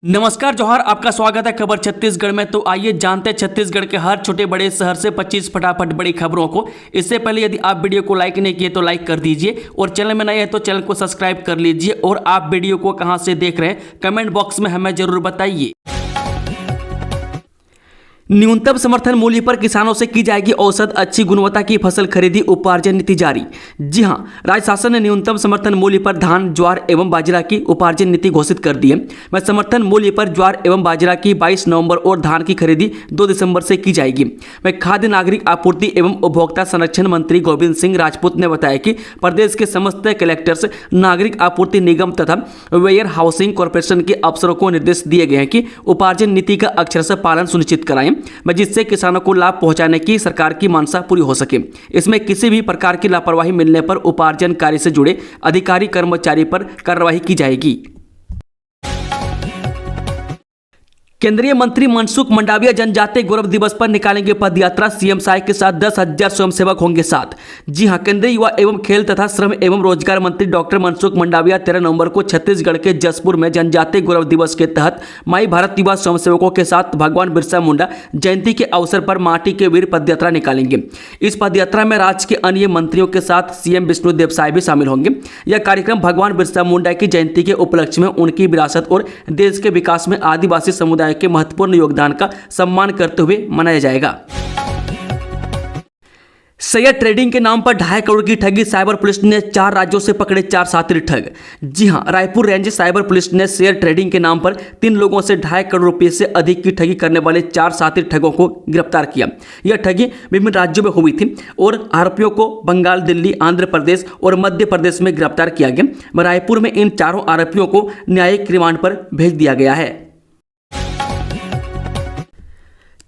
नमस्कार जौहर, आपका स्वागत है खबर छत्तीसगढ़ में। तो आइए जानते हैं छत्तीसगढ़ के हर छोटे बड़े शहर से 25 फटाफट बड़ी खबरों को। इससे पहले यदि आप वीडियो को लाइक नहीं किए तो लाइक कर दीजिए और चैनल में नए हैं तो चैनल को सब्सक्राइब कर लीजिए। और आप वीडियो को कहां से देख रहे हैं कमेंट बॉक्स में हमें जरूर बताइए। न्यूनतम समर्थन मूल्य पर किसानों से की जाएगी औसत, अच्छी गुणवत्ता की फसल खरीदी, उपार्जन नीति जारी। जी हां, राज्य शासन ने न्यूनतम समर्थन मूल्य पर धान, ज्वार एवं बाजरा की उपार्जन नीति घोषित कर दी है। वह समर्थन मूल्य पर ज्वार एवं बाजरा की 22 नवंबर और धान की खरीदी 2 दिसंबर से की जाएगी। वह खाद्य नागरिक आपूर्ति एवं उपभोक्ता संरक्षण मंत्री गोविंद सिंह राजपूत ने बताया कि प्रदेश के समस्त कलेक्टर्स, नागरिक आपूर्ति निगम तथा वेयर हाउसिंग कॉर्पोरेशन के अफसरों को निर्देश दिए गए हैं कि उपार्जन नीति का अक्षरशः पालन सुनिश्चित कराएं, जिससे किसानों को लाभ पहुंचाने की सरकार की मंशा पूरी हो सके। इसमें किसी भी प्रकार की लापरवाही मिलने पर उपार्जन कार्य से जुड़े अधिकारी कर्मचारी पर कार्रवाई की जाएगी। केंद्रीय मंत्री मनसुख मंडाविया जनजातीय गौरव दिवस पर निकालेंगे पदयात्रा, सीएम साय के साथ 10,000 स्वयंसेवक होंगे साथ। जी हां, केंद्रीय युवा एवं खेल तथा श्रम एवं रोजगार मंत्री डॉक्टर मनसुख मंडाविया 13 नवंबर को छत्तीसगढ़ के जसपुर में जनजातीय गौरव दिवस के तहत माई भारत युवा स्वयंसेवकों के साथ भगवान बिरसा मुंडा जयंती के अवसर पर माटी के वीर पदयात्रा निकालेंगे। इस पदयात्रा में राज्य के अन्य मंत्रियों के साथ सीएम विष्णुदेव साय भी शामिल होंगे। यह कार्यक्रम भगवान बिरसा मुंडा की जयंती के उपलक्ष्य में उनकी विरासत और देश के विकास में आदिवासी समुदाय के महत्वपूर्ण योगदान का सम्मान करते हुए मनाया जाएगा। शेयर ट्रेडिंग के नाम पर 2.5 करोड़ की ठगी, साइबर पुलिस ने 4 राज्यों से पकड़े 4 शातिर ठग। जी हां, रायपुर रेंज साइबर पुलिस ने शेयर ट्रेडिंग के नाम पर 3 लोगों से 2.5 करोड़ रुपए से अधिक की ठगी करने वाले 4 शातिर ठगों को गिरफ्तार किया। यह ठगी विभिन्न राज्यों में हुई थी और आरोपियों को बंगाल, दिल्ली, आंध्र प्रदेश और मध्य प्रदेश में गिरफ्तार किया गया। रायपुर में इन चारों आरोपियों को न्यायिक रिमांड पर भेज दिया गया है।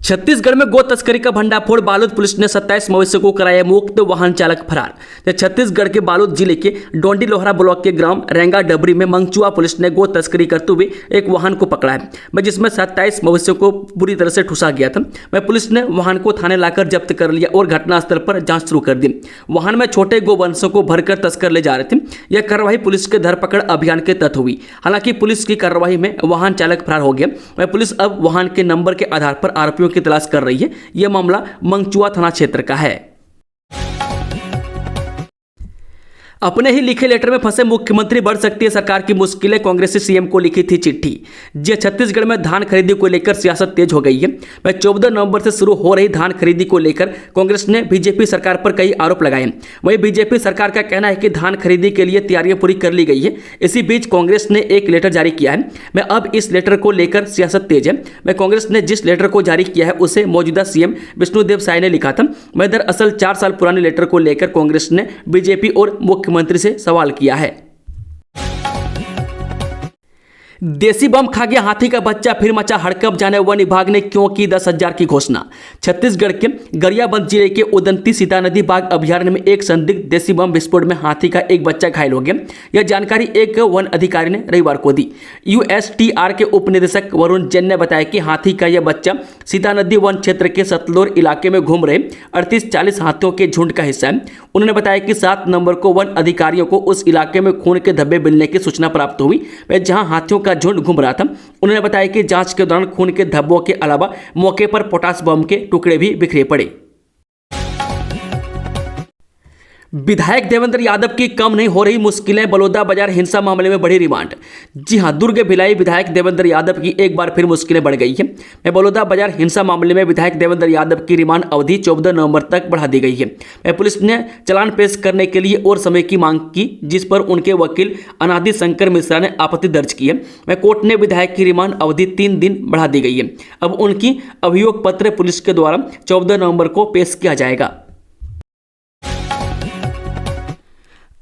छत्तीसगढ़ में गो तस्करी का भंडाफोड़, बालोद पुलिस ने 27 मवेशियों को कराया मुक्त, वाहन चालक फरार। छत्तीसगढ़ के बालोद जिले के डोंडी लोहरा ब्लॉक के ग्राम रेंगा डबरी में मंगचुआ पुलिस ने गो तस्करी करते हुए एक वाहन को पकड़ा है, जिसमें 27 मवेशियों को बुरी तरह से ठुसा गया था। पुलिस ने वाहन को थाने लाकर जब्त कर लिया और घटनास्थल पर जांच शुरू कर दी। वाहन में छोटे गोवंशों को भरकर तस्कर ले जा रहे थे। यह कार्रवाई पुलिस के धरपकड़ अभियान के तहत हुई। हालांकि पुलिस की कार्रवाई में वाहन चालक फरार हो गया। पुलिस अब वाहन के नंबर के आधार पर आरोपियों की तलाश कर रही है। यह मामला मंगचुआ थाना क्षेत्र का है। अपने ही लिखे लेटर में फंसे मुख्यमंत्री, बढ़ सकती है सरकार की मुश्किलें, कांग्रेस से सीएम को लिखी थी चिट्ठी। जी, छत्तीसगढ़ में धान खरीदी को लेकर सियासत तेज हो गई है। 14 नवंबर से शुरू हो रही धान खरीदी को लेकर कांग्रेस ने बीजेपी सरकार पर कई आरोप लगाए। वहीं बीजेपी सरकार का कहना है कि धान खरीदी के लिए तैयारियां पूरी कर ली गई है। इसी बीच कांग्रेस ने एक लेटर जारी किया है। अब इस लेटर को लेकर सियासत तेज है। कांग्रेस ने जिस लेटर को जारी किया है उसे मौजूदा सीएम विष्णुदेव साय ने लिखा था। दरअसल 4 साल पुराने लेटर को लेकर कांग्रेस ने बीजेपी और मुख्यमंत्री से सवाल किया है। देसी बम खा गया हाथी का बच्चा, फिर मचा हड़कंप, जाने वन विभाग ने क्यों की 10,000 की घोषणा। छत्तीसगढ़ के गरियाबंद जिले के उदंती सीता नदी बाग अभयारण्य में एक संदिग्ध देसी बम विस्फोट में हाथी का एक बच्चा घायल हो गया। यह जानकारी एक वन अधिकारी ने रविवार को दी। यूएसटीआर के उप निदेशक वरुण जैन ने बताया कि हाथी का यह बच्चा सीता नदी वन क्षेत्र के सतलोर इलाके में घूम रहे 38-40 हाथियों के झुंड का हिस्सा है। उन्होंने बताया कि 7 नवंबर को वन अधिकारियों को उस इलाके में खून के धब्बे मिलने की सूचना प्राप्त हुई, जहां हाथियों का झुंड घूम रहा था। उन्होंने बताया कि जांच के दौरान खून के धब्बों के अलावा मौके पर पोटास बम के टुकड़े भी बिखरे पड़े। विधायक देवेंद्र यादव की कम नहीं हो रही मुश्किलें, बलौदाबाजार हिंसा मामले में बढ़ी रिमांड। जी हां, दुर्ग भिलाई विधायक देवेंद्र यादव की एक बार फिर मुश्किलें बढ़ गई है। बलौदाबाजार हिंसा मामले में विधायक देवेंद्र यादव की रिमांड अवधि 14 नवंबर तक बढ़ा दी गई है। पुलिस ने चालान पेश करने के लिए और समय की मांग की, जिस पर उनके वकील अनादि शंकर मिश्रा ने आपत्ति दर्ज की है। कोर्ट ने विधायक की रिमांड अवधि 3 दिन बढ़ा दी गई है। अब उनकी अभियोग पत्र पुलिस के द्वारा 14 नवंबर को पेश किया जाएगा।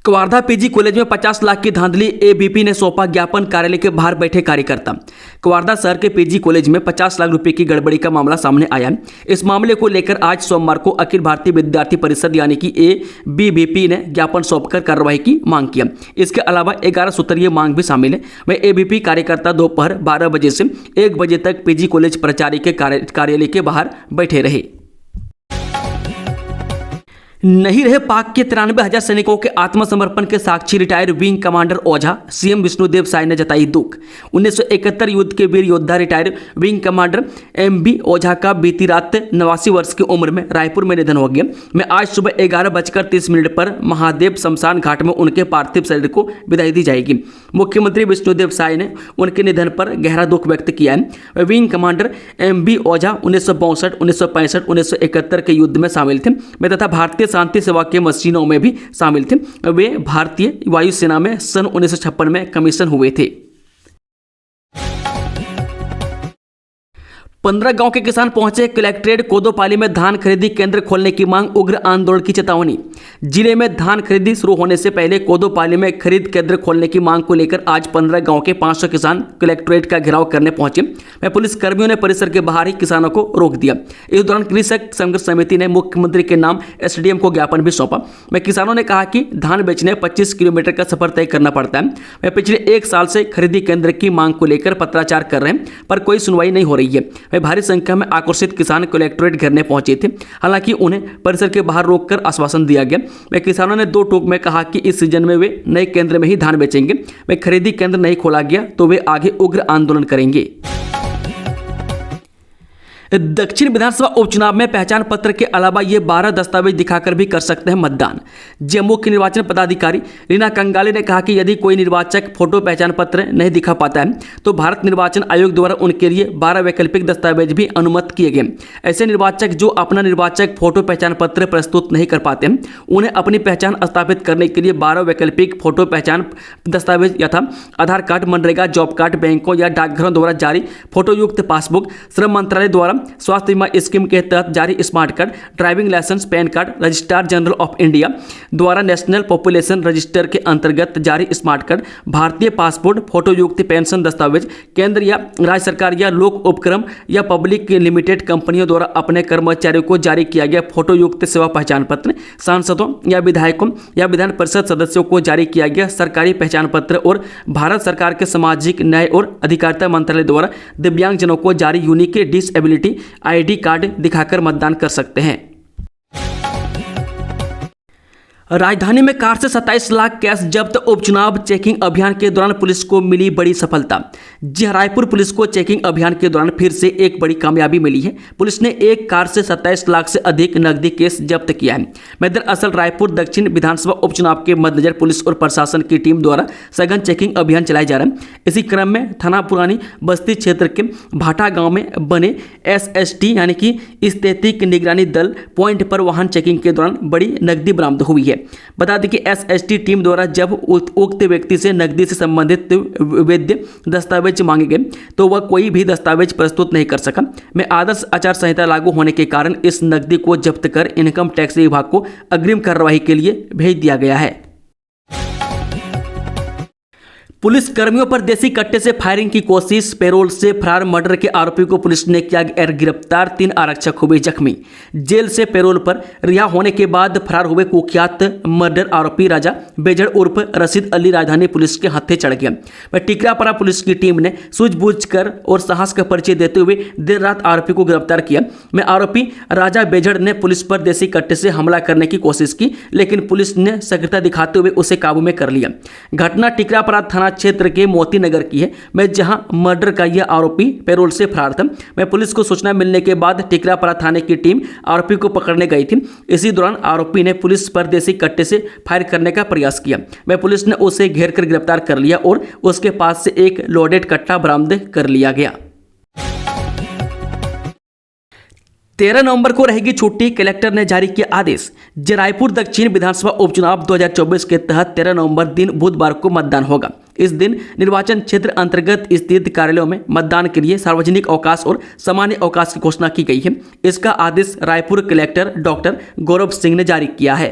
कवर्धा पीजी कॉलेज में 50 लाख की धांधली, एबीपी ने सौंपा ज्ञापन, कार्यालय के बाहर बैठे कार्यकर्ता। कवर्धा शहर के पीजी कॉलेज में 50 लाख रुपए की गड़बड़ी का मामला सामने आया है। इस मामले को लेकर आज सोमवार को अखिल भारतीय विद्यार्थी परिषद यानी कि एबीवीपी ने ज्ञापन सौंपकर कार्रवाई की मांग किया। इसके अलावा 11 सूत्रीय मांग भी शामिल है। वह एबीपी कार्यकर्ता दोपहर 12 बजे से 1 बजे तक पीजी कॉलेज प्राचार्य के कार्यालय के बाहर बैठे रहे। नहीं रहे पाक के 93,000 सैनिकों के आत्मसमर्पण के साक्षी रिटायर्ड विंग कमांडर ओझा, सीएम विष्णुदेव साय ने जताई दुख। 1971 युद्ध के वीर योद्धा रिटायर्ड विंग कमांडर एमबी ओझा का बीती रात 89 वर्ष की उम्र में रायपुर में निधन हो गया। मैं आज सुबह 11:30 पर महादेव शमशान घाट में उनके पार्थिव शरीर को विदाई दी जाएगी। मुख्यमंत्री विष्णुदेव साय ने उनके निधन पर गहरा दुख व्यक्त किया है। विंग कमांडर एमबी ओझा 1962, 1965, 1971 के युद्ध में शामिल थे तथा भारतीय शांति सेवा के मशीनों में भी शामिल थे। वे भारतीय वायुसेना में सन 1956 में कमीशन हुए थे। 15 गांव के किसान पहुंचे कलेक्ट्रेट कोदोपाली में धान खरीदी केंद्र खोलने की मांग, उग्र आंदोलन की चेतावनी। जिले में धान खरीदी शुरू होने से पहले कोदोपाली में खरीद केंद्र खोलने की मांग को लेकर आज 15 गांव के 500 किसान कलेक्ट्रेट का घेराव करने पहुंचे। पुलिस कर्मियों ने परिसर के बाहर ही किसानों को रोक दिया। इस दौरान कृषक संघर्ष समिति ने मुख्यमंत्री के नाम एसडीएम को ज्ञापन भी सौंपा। किसानों ने कहा कि धान बेचने 25 किलोमीटर का सफर तय करना पड़ता है। पिछले 1 साल से खरीदी केंद्र की मांग को लेकर पत्राचार कर रहे हैं, पर कोई सुनवाई नहीं हो रही है। भारी संख्या में आक्रोशित किसान कलेक्ट्रेट घेरने पहुंचे थे। हालांकि उन्हें परिसर के बाहर रोककर आश्वासन दिया गया। किसानों ने 2 टूक में कहा कि इस सीजन में वे नए केंद्र में ही धान बेचेंगे। खरीदी केंद्र नहीं खोला गया तो वे आगे उग्र आंदोलन करेंगे। दक्षिण विधानसभा उपचुनाव में पहचान पत्र के अलावा ये 12 दस्तावेज दिखाकर भी कर सकते हैं मतदान। मुख्य निर्वाचन पदाधिकारी रीना कंगाले ने कहा कि यदि कोई निर्वाचक फोटो पहचान पत्र नहीं दिखा पाता है तो भारत निर्वाचन आयोग द्वारा उनके लिए 12 वैकल्पिक दस्तावेज भी अनुमत किए गए। ऐसे निर्वाचक जो अपना निर्वाचक फोटो पहचान पत्र प्रस्तुत नहीं कर पाते हैं, उन्हें अपनी पहचान स्थापित करने के लिए 12 वैकल्पिक फोटो पहचान दस्तावेज यथा आधार कार्ड, मनरेगा जॉब कार्ड, बैंकों या डाकघरों द्वारा जारी फोटोयुक्त पासबुक, श्रम मंत्रालय द्वारा स्वास्थ्य बीमा स्कीम के तहत जारी smart card, driving licence, PAN card, registrar general of India द्वारा नेशनल पॉपुलेशन रजिस्टर के अंतर्गत जारी स्मार्ट कार्ड, भारतीय पासपोर्ट, फोटोयुक्त पेंशन दस्तावेज, केंद्र या राज्य सरकार या लोक उपक्रम या पब्लिक लिमिटेड कंपनियों द्वारा अपने कर्मचारियों को जारी किया गया फोटोयुक्त सेवा पहचान पत्र, सांसदों या विधायकों या विधान परिषद सदस्यों को जारी किया गया सरकारी पहचान पत्र और भारत सरकार के सामाजिक न्याय और अधिकारिता मंत्रालय द्वारा दिव्यांगजनों को जारी यूनिक डिसेबिलिटी आईडी कार्ड दिखाकर मतदान कर सकते हैं। राजधानी में कार से 27 लाख कैश जब्त, उपचुनाव चेकिंग अभियान के दौरान पुलिस को मिली बड़ी सफलता। रायपुर पुलिस को चेकिंग अभियान के दौरान फिर से एक बड़ी कामयाबी मिली है। पुलिस ने एक कार से 27 लाख से अधिक नकदी केस जब्त किया है। दरअसल रायपुर दक्षिण विधानसभा उपचुनाव के मद्देनजर पुलिस और प्रशासन की टीम द्वारा सघन चेकिंग अभियान चलाया जा रहा है। इसी क्रम में थाना पुरानी बस्ती क्षेत्र के भाटा गाँव में बने SST यानी कि स्थैतिक निगरानी दल पॉइंट पर वाहन चेकिंग के दौरान बड़ी नकदी बरामद हुई है। बता दें कि SST टीम द्वारा जब उक्त व्यक्ति से नकदी से संबंधित वैध दस्तावेज मांगे गए तो वह कोई भी दस्तावेज प्रस्तुत नहीं कर सका। आदर्श आचार संहिता लागू होने के कारण इस नकदी को जब्त कर इनकम टैक्स विभाग को अग्रिम कार्रवाई के लिए भेज दिया गया है। पुलिस कर्मियों पर देसी कट्टे से फायरिंग की कोशिश, पेरोल से फरार मर्डर के आरोपी को पुलिस ने किया गिरफ्तार, 3 आरक्षक हुए जख्मी। जेल से पेरोल पर रिहा होने के बाद फरार हुए कुख्यात मर्डर आरोपी राजा बेजड़ उर्फ रशीद अली राजधानी पुलिस के हत्थे चढ़ गया। टिकरापारा पुलिस की टीम ने सूझबूझ कर और साहस का परिचय देते हुए देर रात आरोपी को गिरफ्तार किया। आरोपी राजा बेजड़ ने पुलिस पर देसी कट्टे से हमला करने की कोशिश की, लेकिन पुलिस ने सक्रियता दिखाते हुए उसे काबू में कर लिया। घटना टिकरापारा थाना क्षेत्र के मोती नगर की है, जहां मर्डर का यह आरोपी पेरोल से फरार था। पुलिस को सूचना मिलने के बाद टिकरापारा थाने की टीम आरोपी को पकड़ने गई थी। इसी दौरान आरोपी ने पुलिस पर देसी कट्टे से फायर करने का प्रयास किया। पुलिस ने उसे घेर कर गिरफ्तार कर लिया और उसके पास से एक लोडेड कट्टा बरामद कर लिया गया। 13 नवंबर को रहेगी छुट्टी, कलेक्टर ने जारी किया आदेश। रायपुर दक्षिण विधानसभा उपचुनाव 2024 के तहत 13 नवंबर दिन बुधवार को मतदान होगा। इस दिन निर्वाचन क्षेत्र अंतर्गत स्थित कार्यालयों में मतदान के लिए सार्वजनिक अवकाश और सामान्य अवकाश की घोषणा की गई है। इसका आदेश रायपुर कलेक्टर डॉक्टर गौरव सिंह ने जारी किया है।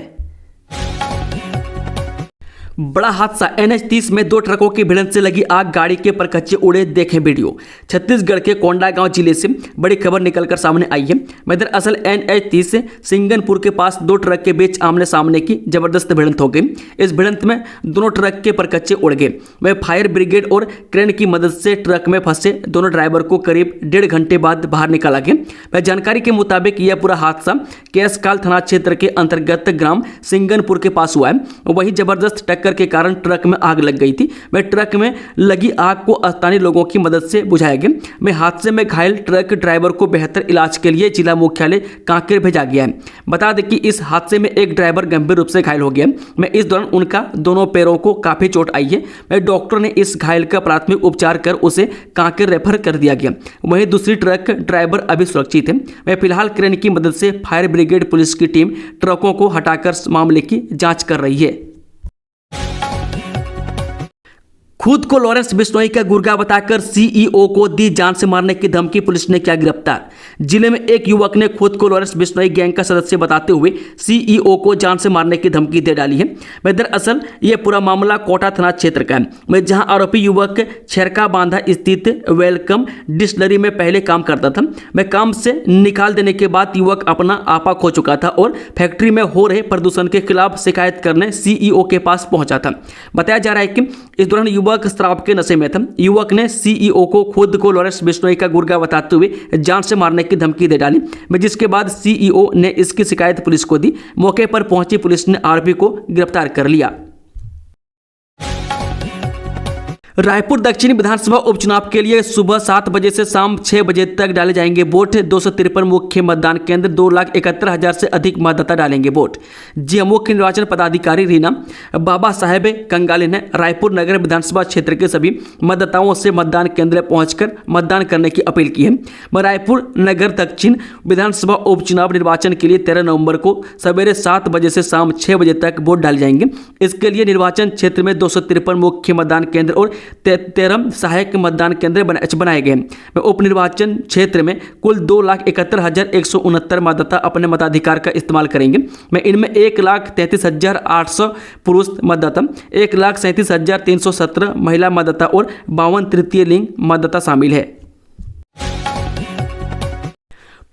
बड़ा हादसा NH30 में दो ट्रकों की भिड़ंत से लगी आग, गाड़ी के परखच्चे उड़े, देखें वीडियो। छत्तीसगढ़ के कोंडागांव जिले से बड़ी खबर निकलकर सामने आई है। मैं दरअसल NH30 से सिंगनपुर के पास दो ट्रक के बीच आमने सामने की जबरदस्त भिड़ंत हो गई। इस भिड़ंत में दोनों ट्रक के परखच्चे उड़ गए। वह फायर ब्रिगेड और क्रेन की मदद से ट्रक में फंसे दोनों ड्राइवर को करीब 1.5 घंटे बाद बाहर निकाला गया। वह जानकारी के मुताबिक यह पूरा हादसा केसकाल थाना क्षेत्र के अंतर्गत ग्राम सिंगनपुर के पास हुआ है। वही जबरदस्त टक्कर के कारण ट्रक में आग लग गई थी। वह ट्रक में लगी आग को स्थानीय लोगों की मदद से बुझाया गया। वह हादसे में घायल ट्रक ड्राइवर को बेहतर इलाज के लिए जिला मुख्यालय कांकेर भेजा गया है। बता दें कि इस हादसे में एक ड्राइवर गंभीर रूप से घायल हो गया। मैं इस दौरान उनका दोनों पैरों को काफी चोट आई है। वह डॉक्टर ने इस घायल का प्राथमिक उपचार कर उसे कांकेर रेफर कर दिया गया। वहीं दूसरी ट्रक ड्राइवर अभी सुरक्षित है। वह फिलहाल क्रेन की मदद से फायर ब्रिगेड पुलिस की टीम ट्रकों को हटाकर मामले की जांच कर रही है। खुद को लॉरेंस बिश्नोई का गुर्गा बताकर CEO को दी जान से मारने की धमकी, पुलिस ने किया गिरफ्तार। जिले में एक युवक ने खुद को लॉरेंस बिश्नोई गैंग का सदस्य बताते हुए CEO को जान से मारने की धमकी दे डाली है। वह दरअसल यह पूरा मामला कोटा थाना क्षेत्र का है, वह जहां आरोपी युवक छेरका बांधा स्थित वेलकम डिस्टिलरी में पहले काम करता था। वह काम से निकाल देने के बाद युवक अपना आपा खो चुका था और फैक्ट्री में हो रहे प्रदूषण के खिलाफ शिकायत करने CEO के पास पहुंचा था। बताया जा रहा है कि इस दौरान युवक शराब के नशे में था। युवक ने CEO को खुद को लॉरेंस बिश्नोई का गुर्गा बताते हुए जान से मारने की धमकी दे डाली, जिसके बाद CEO ने इसकी शिकायत पुलिस को दी। मौके पर पहुंची पुलिस ने आरोपी को गिरफ्तार कर लिया। रायपुर दक्षिणी विधानसभा उपचुनाव के लिए सुबह 7 बजे से शाम 6 बजे तक डाले जाएंगे वोट। 253 मुख्य मतदान केंद्र, 2,71,000 से अधिक मतदाता डालेंगे वोट। जी मुख्य निर्वाचन पदाधिकारी रीना बाबा साहेब कंगाले ने रायपुर नगर विधानसभा क्षेत्र के सभी मतदाताओं से मतदान केंद्र पहुंचकर मतदान करने की अपील की है। रायपुर नगर दक्षिण विधानसभा उपचुनाव निर्वाचन के लिए 13 नवंबर को सवेरे 7 बजे से शाम 6 बजे तक वोट डाले जाएंगे। इसके लिए निर्वाचन क्षेत्र में 253 मुख्य मतदान केंद्र और 13 सहायक मतदान केंद्र बनाए गए हैं। उप निर्वाचन क्षेत्र में कुल 2,71,169 मतदाता अपने मताधिकार का इस्तेमाल करेंगे। इनमें 1,33,800 पुरुष मतदाता, 1,37,317 महिला मतदाता और 52 तृतीय लिंग मतदाता शामिल है।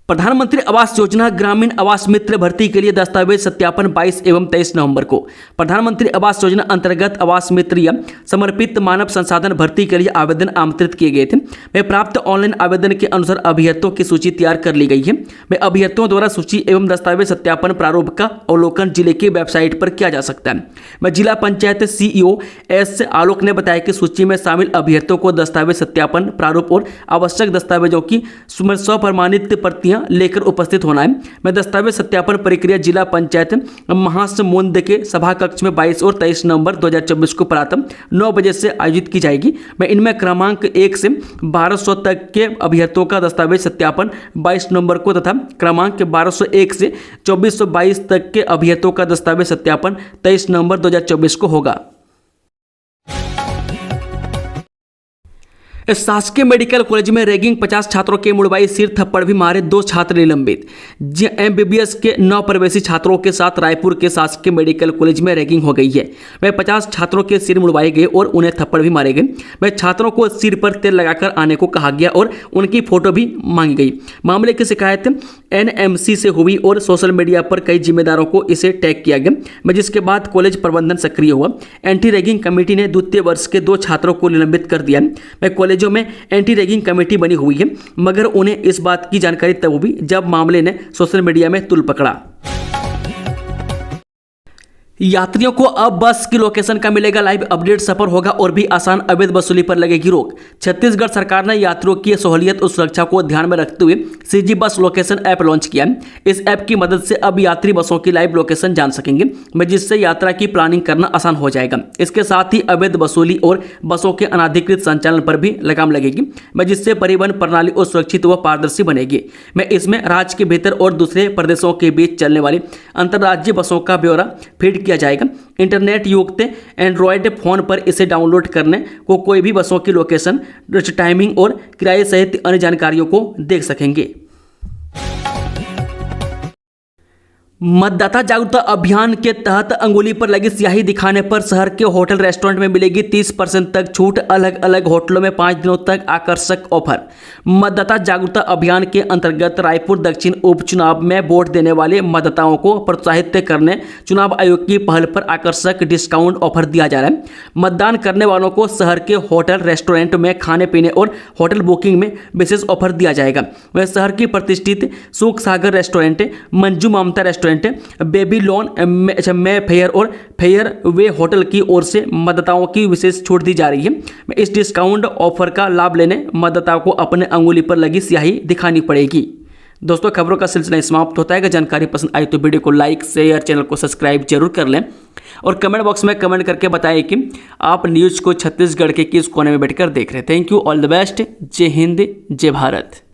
प्रधानमंत्री आवास योजना ग्रामीण आवास मित्र भर्ती के लिए दस्तावेज सत्यापन 22 एवं 23 नवंबर को। प्रधानमंत्री आवास योजना अंतर्गत आवास मित्र या समर्पित मानव संसाधन भर्ती के लिए आवेदन आमंत्रित किए गए थे। वे प्राप्त ऑनलाइन आवेदन के अनुसार अभ्यर्थियों की सूची तैयार कर ली गई है। वे अभ्यर्थियों द्वारा सूची एवं दस्तावेज सत्यापन प्रारूप का अवलोकन जिले की वेबसाइट पर किया जा सकता है। मैं जिला पंचायत CEO S आलोक ने बताया कि सूची में शामिल अभ्यर्थियों को दस्तावेज सत्यापन प्रारूप और आवश्यक दस्तावेजों की स्वप्रमाणित प्रतियां लेकर उपस्थित होना है। मैं दस्तावेज सत्यापन प्रक्रिया जिला पंचायत महासमुंद के सभा कक्ष में 22 और 23 नवंबर 2024 को प्रातः 9 बजे से आयोजित की जाएगी। मैं इनमें क्रमांक 1 से 1200 तक के अभ्यर्थियों का दस्तावेज सत्यापन 22 नवंबर को तथा क्रमांक 1201 से 2422 तक के अभ्यर्थियों का दस्तावेज सत्यापन 23 नवंबर 2024 को होगा। शासकीय मेडिकल कॉलेज में रैगिंग, 50 छात्रों के मुड़वाई, सिर थप्पड़ भी मारे, 2 छात्र निलंबित। MBBS के 9 प्रवेशी छात्रों के साथ रायपुर के शासकीय मेडिकल कॉलेज में रैगिंग हो गई है। वह 50 छात्रों के सिर मुड़वाए गए और उन्हें थप्पड़ भी मारे गए। वह छात्रों को सिर पर तेल लगाकर आने को कहा गया और उनकी फोटो भी मांगी गई। मामले की शिकायत NMC से हुई और सोशल मीडिया पर कई जिम्मेदारों को इसे टैग किया गया, जिसके बाद कॉलेज प्रबंधन सक्रिय हुआ। एंटी रैगिंग कमेटी ने द्वितीय वर्ष के 2 छात्रों को निलंबित कर दिया। वह कॉलेजों में एंटी रैगिंग कमेटी बनी हुई है, मगर उन्हें इस बात की जानकारी तब हुई जब मामले ने सोशल मीडिया में तूल पकड़ा। यात्रियों को अब बस की लोकेशन का मिलेगा लाइव अपडेट, सफर होगा और भी आसान, अवैध वसूली पर लगेगी रोक। छत्तीसगढ़ सरकार ने यात्रियों की सहूलियत और सुरक्षा को ध्यान में रखते हुए CG बस लोकेशन ऐप लॉन्च किया है। इस ऐप की मदद से अब यात्री बसों की लाइव लोकेशन जान सकेंगे, जिससे यात्रा की प्लानिंग करना आसान हो जाएगा। इसके साथ ही अवैध वसूली और बसों के अनाधिकृत संचालन पर भी लगाम लगेगी, जिससे परिवहन प्रणाली और सुरक्षित व पारदर्शी बनेगी। इसमें राज्य के भीतर और दूसरे प्रदेशों के बीच चलने वाली अंतर्राज्यीय बसों का ब्यौरा फीड किया जाएगा। इंटरनेट युक्त एंड्रॉयड फोन पर इसे डाउनलोड करने को कोई भी बसों की लोकेशन, टाइमिंग और किराए सहित अन्य जानकारियों को देख सकेंगे। मतदाता जागरूकता अभियान के तहत अंगुली पर लगी स्याही दिखाने पर शहर के होटल रेस्टोरेंट में मिलेगी 30% तक छूट। अलग अलग होटलों में 5 दिनों तक आकर्षक ऑफर। मतदाता जागरूकता अभियान के अंतर्गत रायपुर दक्षिण उपचुनाव में वोट देने वाले मतदाताओं को प्रोत्साहित करने चुनाव आयोग की पहल पर आकर्षक डिस्काउंट ऑफर दिया जा रहा है। मतदान करने वालों को शहर के होटल रेस्टोरेंट में खाने पीने और होटल बुकिंग में विशेष ऑफर दिया जाएगा। वह शहर की प्रतिष्ठित सुख सागर रेस्टोरेंट, मंजू ममता रेस्टोरेंट, बेबीलोन में फेयर और फेयर वे होटल की ओर से मतदाताओं की विशेष छूट दी जा रही है। इस डिस्काउंट ऑफर का लाभ लेने मतदाताओं को अपने अंगुली पर लगी स्याही दिखानी पड़ेगी। दोस्तों, खबरों का सिलसिला समाप्त होता है। अगर जानकारी पसंद आई तो वीडियो को लाइक, शेयर, चैनल को सब्सक्राइब जरूर कर लें और कमेंट बॉक्स में कमेंट करके बताएं कि आप न्यूज़ को छत्तीसगढ़ के किस कोने में बैठकर देख रहे हैं। Thank you, all the best. जय हिंद, जय भारत।